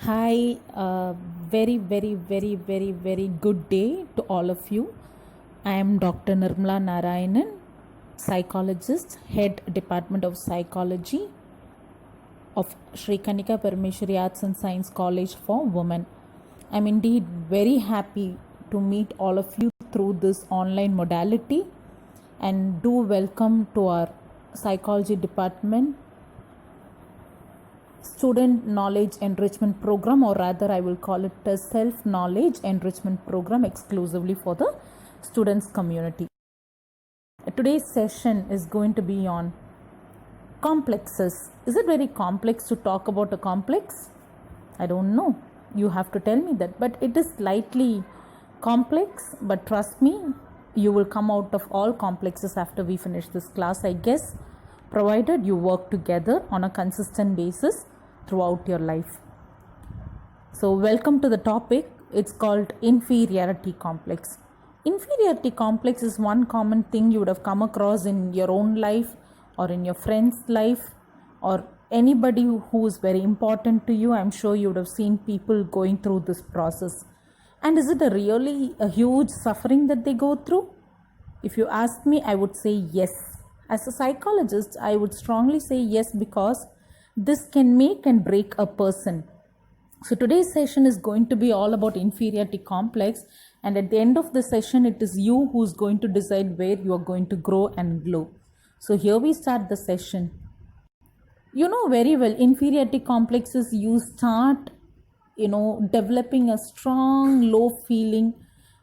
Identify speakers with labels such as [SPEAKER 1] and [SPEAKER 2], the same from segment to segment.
[SPEAKER 1] Hi, very good day to all of you. I am Dr. Nirmala Narayanan, psychologist, head Department of Psychology of Sri Kanika Parameshwari Arts and Science College for Women. I'm indeed very happy to meet all of you through this online modality and do welcome to our psychology department student knowledge enrichment program, or rather I will call it a self knowledge enrichment program exclusively for the students community. Today's session is going to be on complexes. Is it very complex to talk about a complex? I don't know, you have to tell me that, but it is slightly complex, but trust me, you will come out of all complexes after we finish this class, I guess, provided you work together on a consistent basis throughout your life. So welcome to the topic. It's called inferiority complex. Inferiority complex is one common thing you would have come across in your own life or in your friend's life or anybody who is very important to you. I'm sure you would have seen people going through this process. And is it really a huge suffering that they go through? If you ask me, I would say yes. As a psychologist, I would strongly say yes, because this can make and break a person. So today's session is going to be all about inferiority complex, and at the end of the session it is you who's going to decide where you are going to grow and glow. So here we start the session. You know very well, inferiority complexes, you start developing a strong low feeling,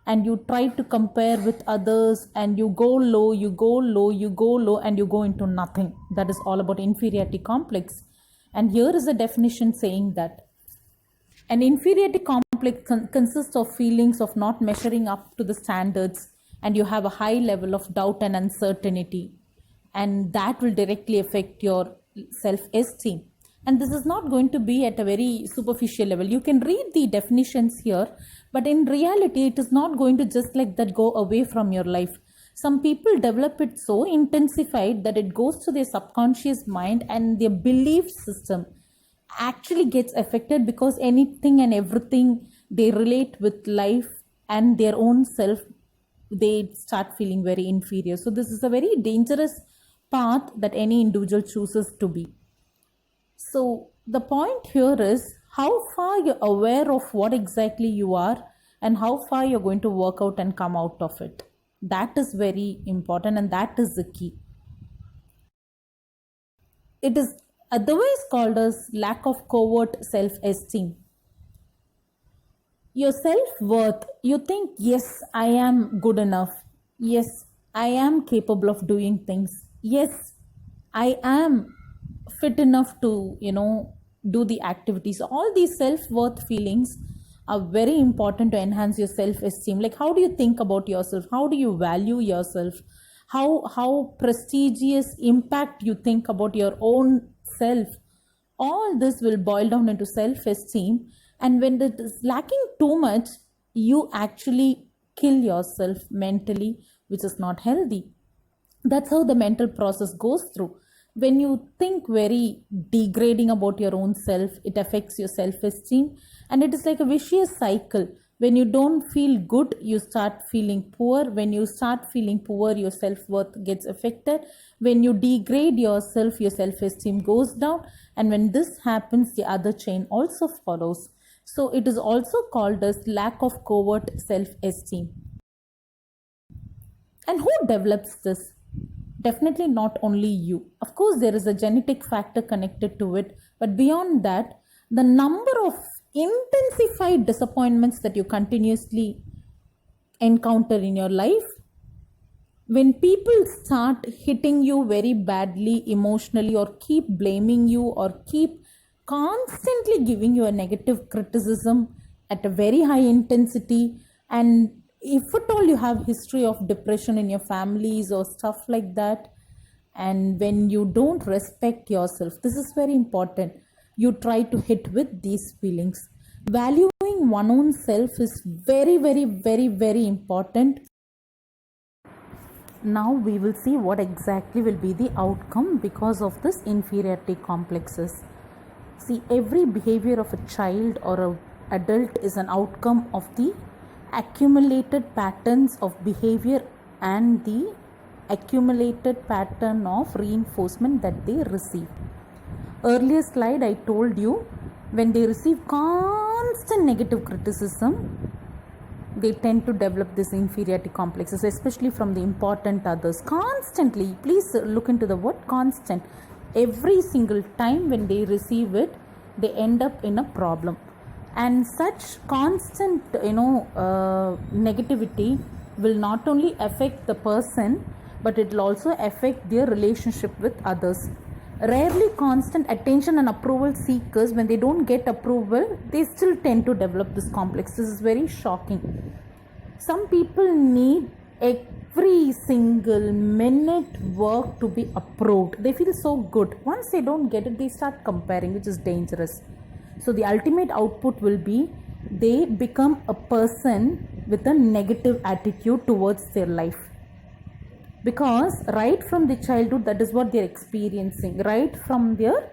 [SPEAKER 1] and you try to compare with others, and you go low, you go low, you go low, and you go into nothing. That is all about inferiority complex. And here is a definition saying that an inferiority complex consists of feelings of not measuring up to the standards, and you have a high level of doubt and uncertainty, and that will directly affect your self-esteem. And this is not going to be at a very superficial level. You can read the definitions here, but in reality it is not going to just like that go away from your life. Some people develop it so intensified that it goes to their subconscious mind, and their belief system actually gets affected, because anything and everything they relate with life and their own self, they start feeling very inferior. So this is a very dangerous path that any individual chooses to be. So the point here is how far you're aware of what exactly you are, and how far you're going to work out and come out of it. That is very important, and that is the key. It is otherwise called as lack of covert self-esteem. Your self-worth, you think, yes, I am good enough. Yes, I am capable of doing things. Yes, I am fit enough to, do the activities. All these self-worth feelings are very important to enhance your self-esteem. Like, how do you think about yourself? How do you value yourself? How prestigious impact you think about your own self? All this will boil down into self-esteem, and when it is lacking too much, you actually kill yourself mentally, which is not healthy. That's how the mental process goes through. When you think very degrading about your own self, it affects your self-esteem, and it is like a vicious cycle. When you don't feel good, you start feeling poor. When you start feeling poor, your self-worth gets affected. When you degrade yourself, your self-esteem goes down, and when this happens, the other chain also follows. So it is also called as lack of covert self-esteem. And who develops this? Definitely not only you. Of course, there is a genetic factor connected to it, but beyond that, the number of intensified disappointments that you continuously encounter in your life, when people start hitting you very badly emotionally, or keep blaming you, or keep constantly giving you a negative criticism at a very high intensity, and if at all you have history of depression in your families or stuff like that, and when you don't respect yourself, this is very important, you try to hit with these feelings. Valuing one own self is very important. Now we will see what exactly will be the outcome because of this inferiority complexes. See, every behavior of a child or an adult is an outcome of the accumulated patterns of behavior and the accumulated pattern of reinforcement that they receive. Earlier slide I told you, when they receive constant negative criticism, they tend to develop this inferiority complexes, especially from the important others. Constantly, please look into the word constant. Every single time when they receive it, they end up in a problem. And such constant negativity will not only affect the person, but it will also affect their relationship with others. Rarely constant attention and approval seekers, when they don't get approval, they still tend to develop this complex. This is very shocking. Some people need every single minute work to be approved. They feel so good. Once they don't get it, they start comparing, which is dangerous. So the ultimate output will be they become a person with a negative attitude towards their life. Because right from the childhood, that is what they're experiencing. Right from their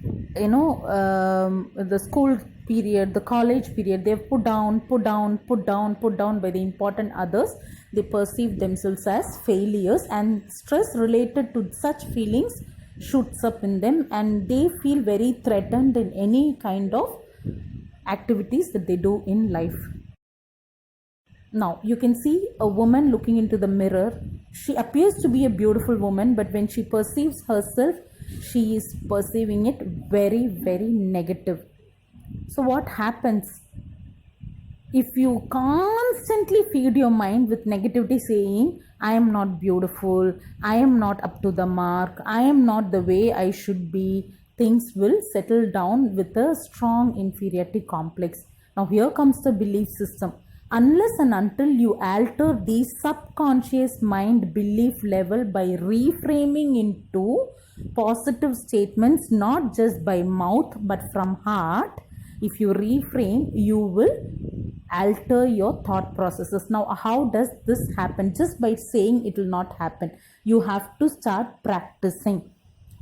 [SPEAKER 1] the school period, the college period, they've put down by the important others. They perceive themselves as failures, and stress related to such feelings shoots up in them, and they feel very threatened in any kind of activities that they do in life. Now you can see a woman looking into the mirror. She appears to be a beautiful woman, but when she perceives herself, she is perceiving it very, very negative. So what happens? If you constantly feed your mind with negativity, saying, I am not beautiful, I am not up to the mark, I am not the way I should be, things will settle down with a strong inferiority complex. Now here comes the belief system. Unless and until you alter the subconscious mind belief level by reframing into positive statements, not just by mouth but from heart, if you reframe, you will alter your thought processes. Now how does this happen? Just by saying it will not happen. You have to start practicing.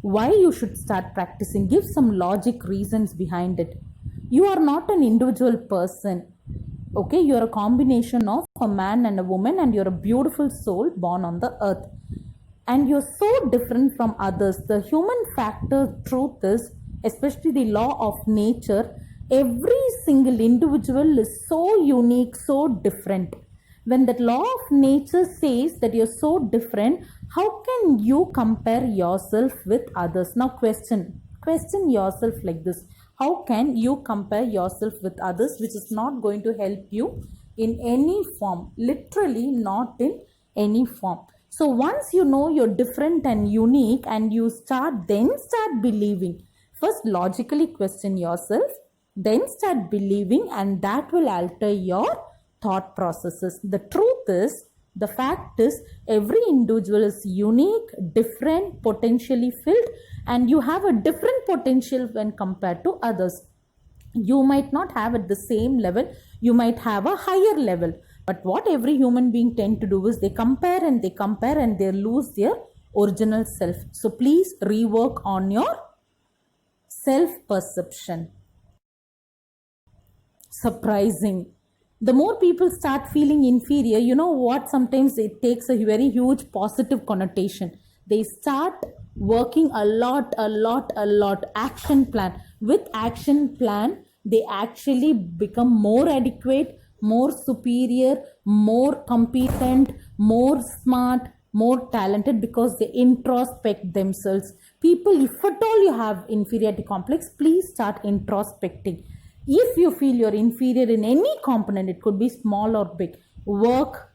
[SPEAKER 1] Why you should start practicing? Give some logic reasons behind it. You are not an individual person. Okay, you are a combination of a man and a woman, and you're a beautiful soul born on the earth. And you're so different from others. The human factor truth is, especially the law of nature, every single individual is so unique, so different. When that law of nature says that you're so different, how can you compare yourself with others? Now question yourself like this. How can you compare yourself with others, which is not going to help you in any form, literally not in any form. So once you know you're different and unique, and you start believing. First logically question yourself, then start believing, and that will alter your thought processes. The truth is, the fact is, every individual is unique, different, potentially filled, and you have a different potential when compared to others. You might not have at the same level, you might have a higher level. But what every human being tend to do is they compare and they lose their original self. So please rework on your self-perception. Surprising. The more people start feeling inferior, you know what, sometimes it takes a very huge positive connotation. They start working a lot. Action plan. With action plan, they actually become more adequate, more superior, more competent, more smart, more talented, because they introspect themselves. People, if at all you have inferiority complex, please start introspecting. If you feel you're inferior in any component, it could be small or big, work.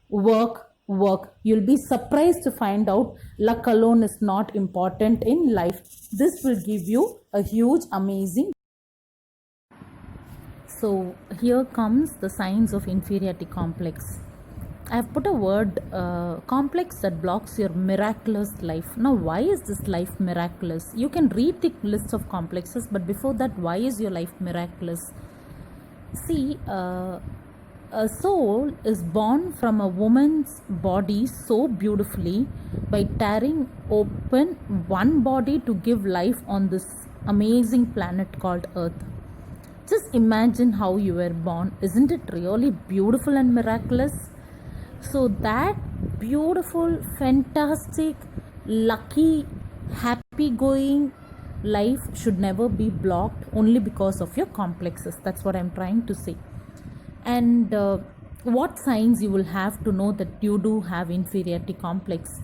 [SPEAKER 1] You'll be surprised to find out luck alone is not important in life. This will give you a huge, amazing. So here comes the signs of inferiority complex. I have put a word, complex, that blocks your miraculous life. Now, why is this life miraculous? You can read the list of complexes, but before that, why is your life miraculous? See, a soul is born from a woman's body so beautifully by tearing open one body to give life on this amazing planet called Earth. Just imagine how you were born. Isn't it really beautiful and miraculous? So, that beautiful, fantastic, lucky, happy going life should never be blocked only because of your complexes. That's what I'm trying to say. And what signs you will have to know that you do have inferiority complex,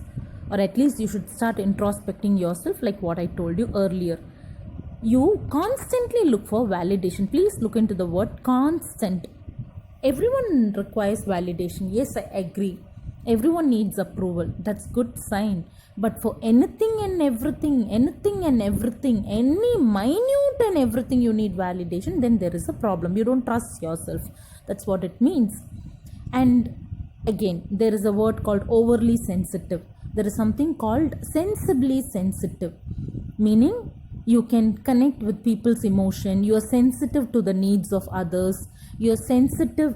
[SPEAKER 1] or at least you should start introspecting yourself, like what I told you earlier. You constantly look for validation. Please look into the word constant. Everyone requires validation. Yes, I agree. Everyone needs approval. That's good sign. But for anything and everything, any minute and everything you need validation, then there is a problem. You don't trust yourself. That's what it means. And again, there is a word called overly sensitive. There is something called sensibly sensitive, meaning you can connect with people's emotion. You are sensitive to the needs of others. You are sensitive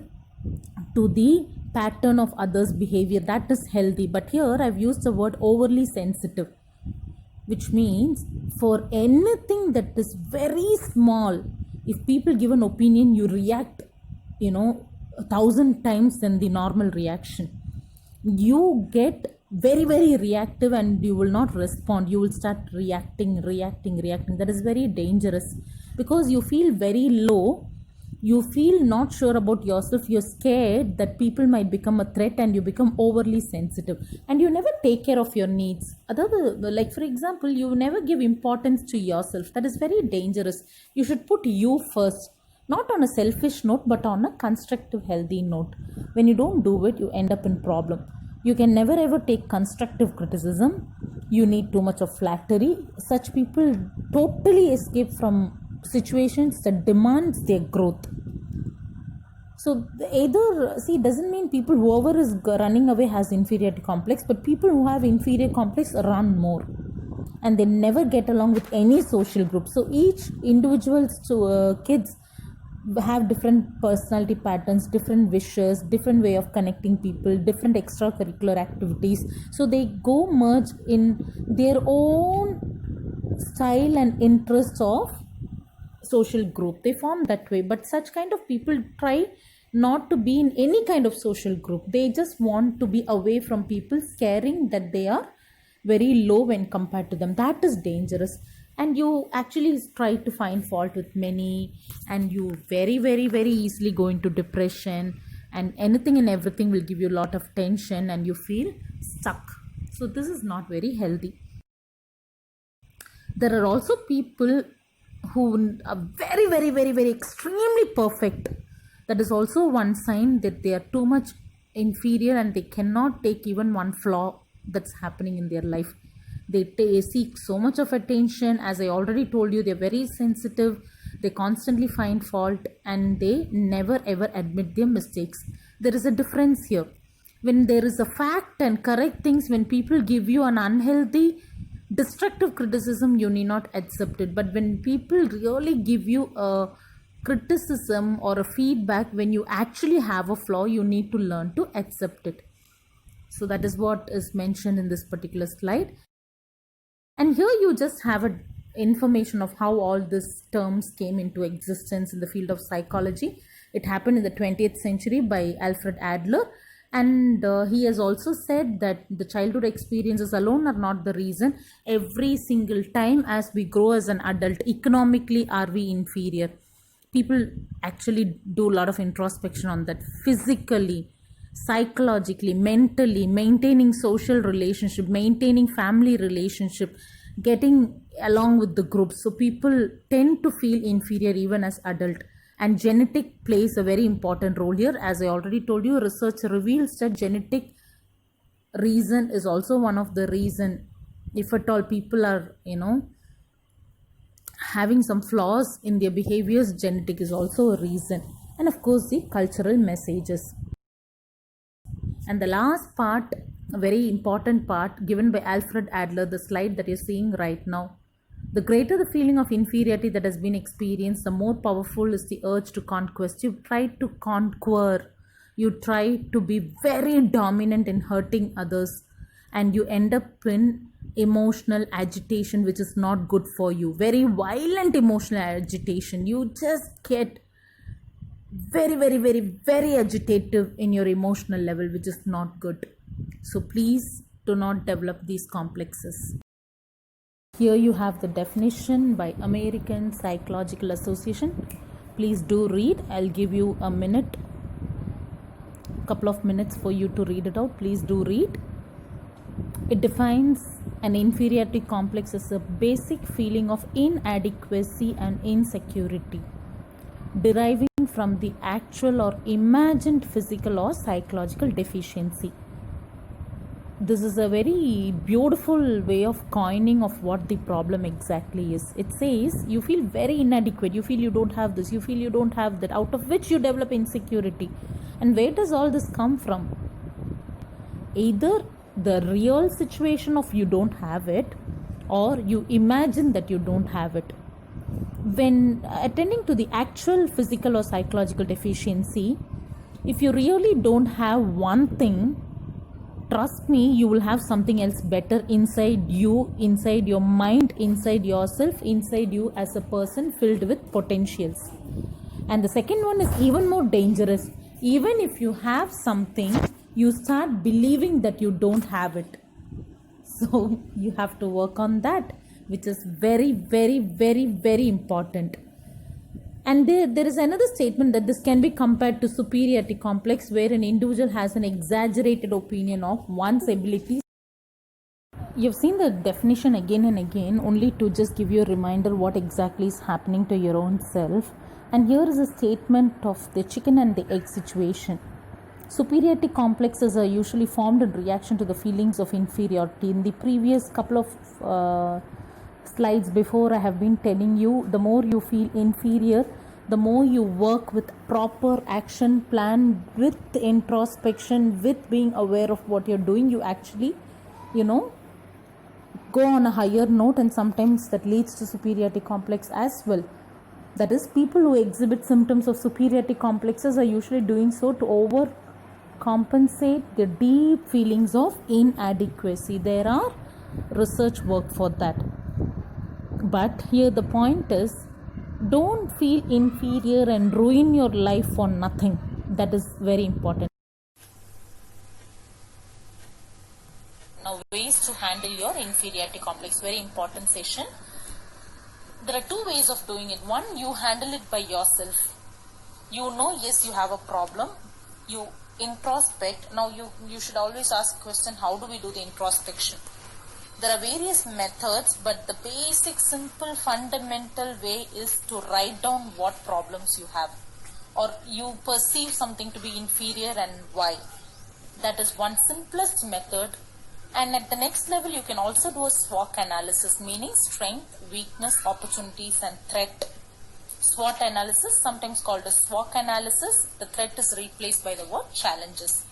[SPEAKER 1] to the pattern of others' behavior. That is healthy. But here I've used the word overly sensitive, which means for anything that is very small, if people give an opinion, you react, 1,000 times than the normal reaction. You get very, very reactive and you will not respond. You will start reacting. That is very dangerous because you feel very low. You feel not sure about yourself. You're scared that people might become a threat and you become overly sensitive and you never take care of your needs. Like for example, you never give importance to yourself. That is very dangerous. You should put you first, not on a selfish note but on a constructive, healthy note. When you don't do it, you end up in problem. You can never ever take constructive criticism. You need too much of flattery. Such people totally escape from situations that demands their growth. So doesn't mean whoever is running away has inferiority complex, but people who have inferior complex run more and they never get along with any social group. So each individual's kids have different personality patterns, different wishes, different way of connecting people, different extracurricular activities. So they go merge in their own style and interests of social group. They form that way. But such kind of people try not to be in any kind of social group. They just want to be away from people, scaring that they are very low when compared to them. That is dangerous. And you actually try to find fault with many, and you very, very, very easily go into depression, and anything and everything will give you a lot of tension and you feel stuck. So this is not very healthy. There are also people who are very, very, very, very extremely perfect. That is also one sign that they are too much inferior and they cannot take even one flaw that's happening in their life. They seek so much of attention. As I already told you, they're very sensitive. They constantly find fault and they never ever admit their mistakes. There is a difference here. When there is a fact and correct things, when people give you an unhealthy, destructive criticism, you need not accept it. But when people really give you a criticism or a feedback, when you actually have a flaw, you need to learn to accept it. So that is what is mentioned in this particular slide. And here you just have a information of how all these terms came into existence in the field of psychology. It happened in the 20th century by Alfred Adler. And he has also said that the childhood experiences alone are not the reason. Every single time as we grow as an adult, economically are we inferior? People actually do a lot of introspection on that. Physically, psychologically, mentally, maintaining social relationship, maintaining family relationship, getting along with the group. So people tend to feel inferior even as adult. And genetic plays a very important role here. As I already told you, research reveals that genetic reason is also one of the reason. If at all people are, having some flaws in their behaviors, genetic is also a reason. And of course, the cultural messages. And the last part, a very important part given by Alfred Adler, the slide that you're seeing right now. The greater the feeling of inferiority that has been experienced, the more powerful is the urge to conquest. You try to conquer. You try to be very dominant in hurting others. and you end up in emotional agitation, which is not good for you. Very violent emotional agitation. You just get very agitative in your emotional level, which is not good. So please do not develop these complexes. Here you have the definition by American Psychological Association. Please do read. I'll give you couple of minutes for you to read it out. Please do read. It defines an inferiority complex as a basic feeling of inadequacy and insecurity, deriving from the actual or imagined physical or psychological deficiency. This is a very beautiful way of coining of what the problem exactly is. It says you feel very inadequate, you feel you don't have this, you feel you don't have that, out of which you develop insecurity. And where does all this come from? Either the real situation of you don't have it, or you imagine that you don't have it. When attending to the actual physical or psychological deficiency, if you really don't have one thing, trust me, you will have something else better inside you, inside your mind, inside yourself, inside you as a person filled with potentials. And the second one is even more dangerous. Even if you have something, you start believing that you don't have it. So you have to work on that, which is very important. And there is another statement that this can be compared to superiority complex, where an individual has an exaggerated opinion of one's abilities. You've seen the definition again and again, only to just give you a reminder what exactly is happening to your own self. And here is a statement of the chicken and the egg situation. Superiority complexes are usually formed in reaction to the feelings of inferiority. In the previous couple of slides before, I have been telling you, the more you feel inferior, the more you work with proper action plan, with introspection, with being aware of what you're doing, you actually, go on a higher note, and sometimes that leads to superiority complex as well. That is, people who exhibit symptoms of superiority complexes are usually doing so to overcompensate the deep feelings of inadequacy. There are research work for that. But here the point is, don't feel inferior and ruin your life for nothing. That is very important. Now, ways to handle your inferiority complex. Very important session. There are two ways of doing it. One, you handle it by yourself. You know, yes, you have a problem. You introspect. Now, you should always ask the question, how do we do the introspection? There are various methods, but the basic, simple, fundamental way is to write down what problems you have, or you perceive something to be inferior and why. That is one simplest method. And at the next level, you can also do a SWOT analysis, meaning strength, weakness, opportunities, and threat. SWOT analysis, sometimes called a SWOT analysis. The threat is replaced by the word challenges.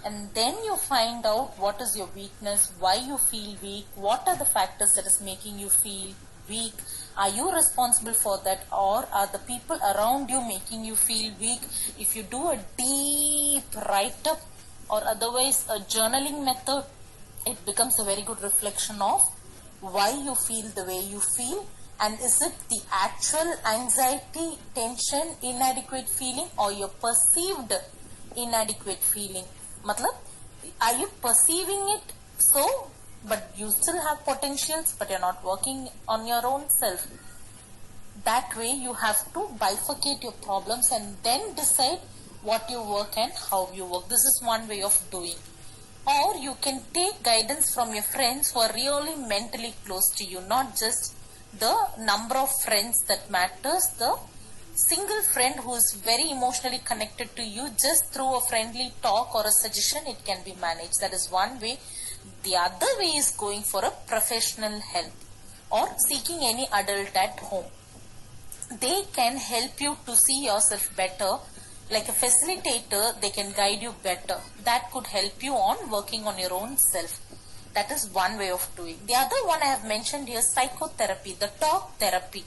[SPEAKER 1] And then you find out what is your weakness, why you feel weak, what are the factors that is making you feel weak, are you responsible for that, or are the people around you making you feel weak? If you do a deep write-up or otherwise a journaling method, it becomes a very good reflection of why you feel the way you feel, and is it the actual anxiety, tension, inadequate feeling, or your perceived inadequate feeling. Matlab, are you perceiving it so, but you still have potentials, but you're not working on your own self? That way you have to bifurcate your problems and then decide what you work and how you work. This is one way of doing. Or you can take guidance from your friends who are really mentally close to you, not just the number of friends that matters, the single friend who is very emotionally connected to you, just through a friendly talk or a suggestion, it can be managed. That is one way. The other way is going for a professional help or seeking any adult at home. They can help you to see yourself better. Like a facilitator, they can guide you better. That could help you on working on your own self. That is one way of doing. The other one I have mentioned here, psychotherapy, the talk therapy.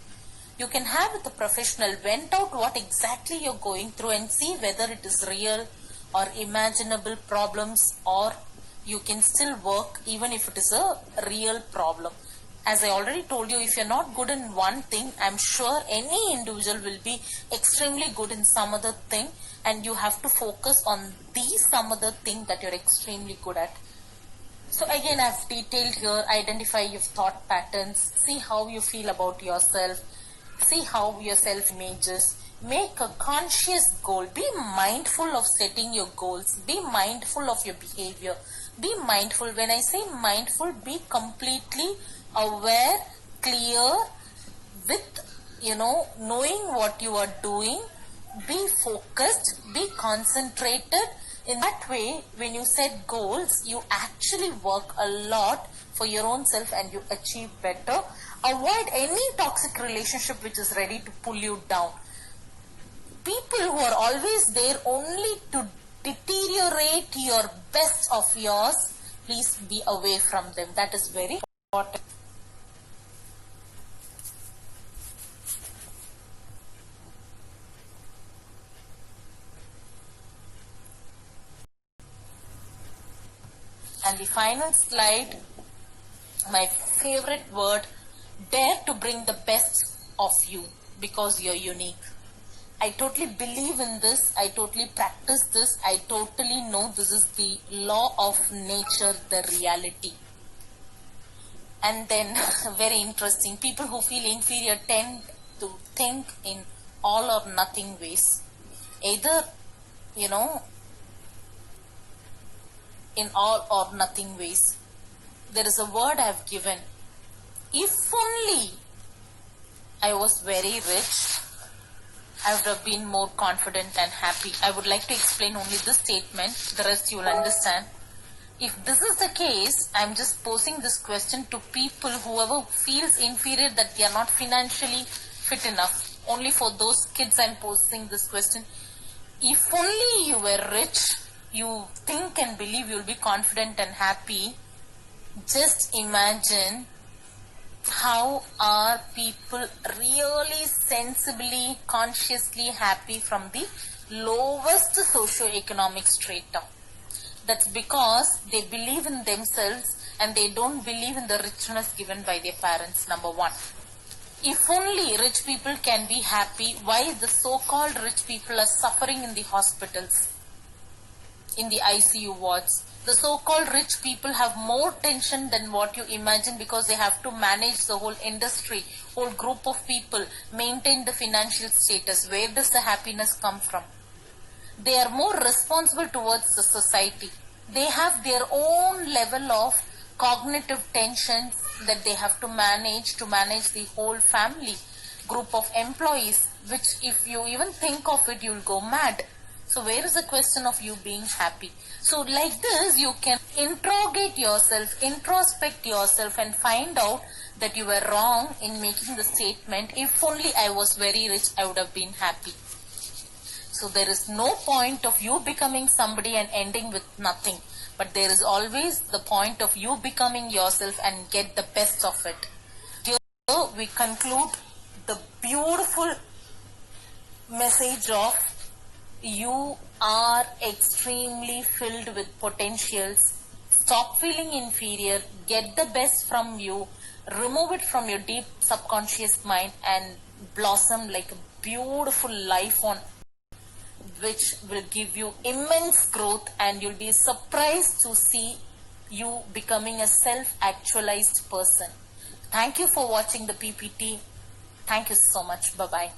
[SPEAKER 1] You can have with a professional, vent out what exactly you're going through and see whether it is real or imaginable problems, or you can still work even if it is a real problem. As I already told you, if you're not good in one thing, I'm sure any individual will be extremely good in some other thing, and you have to focus on some other thing that you're extremely good at. So again, I've detailed here, identify your thought patterns, see how you feel about yourself, see how your self-image is, make a conscious goal, be mindful of setting your goals, be mindful of your behavior, be mindful. When I say mindful, be completely aware, clear, with, knowing what you are doing, be focused, be concentrated. In that way, when you set goals, you actually work a lot for your own self and you achieve better. Avoid any toxic relationship which is ready to pull you down. People who are always there only to deteriorate your best of yours, please be away from them. That is very important. And the final slide, my favorite word, dare to bring the best of you because you're unique. I totally believe in this. I totally practice this. I totally know this is the law of nature, the reality. And then, very interesting, people who feel inferior tend to think in all or nothing ways. Either, in all or nothing ways. There is a word I have given. If only I was very rich, I would have been more confident and happy. I would like to explain only this statement, the rest you will understand. If this is the case, I'm just posing this question to people, whoever feels inferior, that they are not financially fit enough. Only for those kids I'm posing this question. If only you were rich, you think and believe you'll be confident and happy. Just imagine how are people really sensibly, consciously happy from the lowest socio-economic strata. That's because they believe in themselves and they don't believe in the richness given by their parents, number one. If only rich people can be happy, why the so-called rich people are suffering in the hospitals, in the ICU wards? The so-called rich people have more tension than what you imagine because they have to manage the whole industry, whole group of people, maintain the financial status. Where does the happiness come from? They are more responsible towards the society. They have their own level of cognitive tensions that they have to manage the whole family, group of employees, which if you even think of it, you'll go mad. So where is the question of you being happy? So like this, you can interrogate yourself, introspect yourself and find out that you were wrong in making the statement, if only I was very rich, I would have been happy. So there is no point of you becoming somebody and ending with nothing. But there is always the point of you becoming yourself and get the best of it. Here we conclude the beautiful message of you are extremely filled with potentials. Stop feeling inferior, get the best from you, remove it from your deep subconscious mind and blossom like a beautiful life on which will give you immense growth, and you'll be surprised to see you becoming a self-actualized person. Thank you for watching the PPT. Thank you so much. Bye-bye.